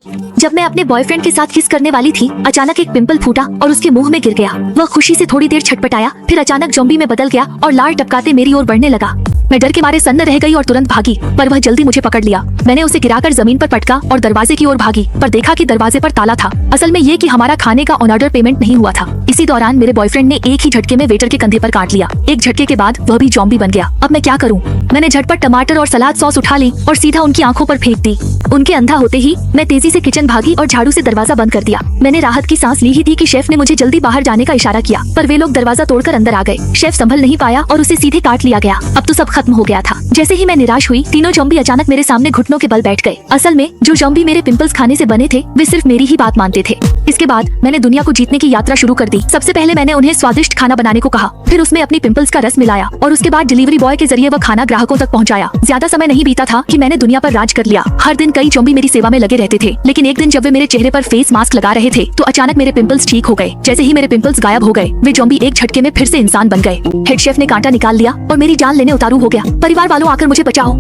जब मैं अपने बॉयफ्रेंड के साथ किस करने वाली थी, अचानक एक पिंपल फूटा और उसके मुंह में गिर गया। वह खुशी से थोड़ी देर छटपटाया, फिर अचानक ज़ॉम्बी में बदल गया और लार टपकाते मेरी ओर बढ़ने लगा। मैं डर के मारे सन्न रह गई और तुरंत भागी, पर वह जल्दी मुझे पकड़ लिया। मैंने उसे गिराकर जमीन पर पटका और दरवाजे की ओर भागी, पर देखा कि दरवाजे पर ताला था। असल में ये कि हमारा खाने का ऑन ऑर्डर पेमेंट नहीं हुआ था। इसी दौरान मेरे बॉयफ्रेंड ने एक ही झटके में वेटर के कंधे पर काट लिया। एक झटके के बाद वह भी ज़ॉम्बी बन गया। अब मैं क्या करूँ? मैंने झटपट टमाटर और सलाद सॉस उठा ली और सीधा उनकी आंखों पर फेंक दी। उनके अंधा होते ही मैं तेजी से किचन भागी और झाड़ू से दरवाजा बंद कर दिया। मैंने राहत की सांस ली ही थी कि शेफ ने मुझे जल्दी बाहर जाने का इशारा किया, पर वे लोग दरवाजा तोड़कर अंदर आ गए। शेफ संभल नहीं पाया और उसे सीधे काट लिया गया। अब तो सब खत्म हो गया था। जैसे ही मैं निराश हुई, तीनों ज़ॉम्बी अचानक मेरे सामने घुटनों के बल बैठ गए। असल में जो ज़ॉम्बी मेरे पिंपल्स खाने से बने थे, वे सिर्फ मेरी ही बात मानते थे। इसके बाद मैंने दुनिया को जीतने की यात्रा शुरू कर दी। सबसे पहले मैंने उन्हें स्वादिष्ट खाना बनाने को कहा, फिर उसमें अपनी पिंपल्स का रस मिलाया और उसके बाद डिलीवरी बॉय के जरिए वह खाना ग्राहकों तक पहुंचाया। ज्यादा समय नहीं बीता था कि मैंने दुनिया पर राज कर लिया। हर दिन कई ज़ॉम्बी मेरी सेवा में लगे रहते थे, लेकिन एक दिन जब वे मेरे चेहरे पर फेस मास्क लगा रहे थे, तो अचानक मेरे पिंपल्स ठीक हो गए। जैसे ही मेरे पिंपल्स गायब हो गए, वे ज़ॉम्बी एक झटके में फिर से इंसान बन गए। हेड शेफ ने कांटा निकाल लिया और मेरी जान लेने उतारू हो गया। परिवार वालों, आकर मुझे बचाओ।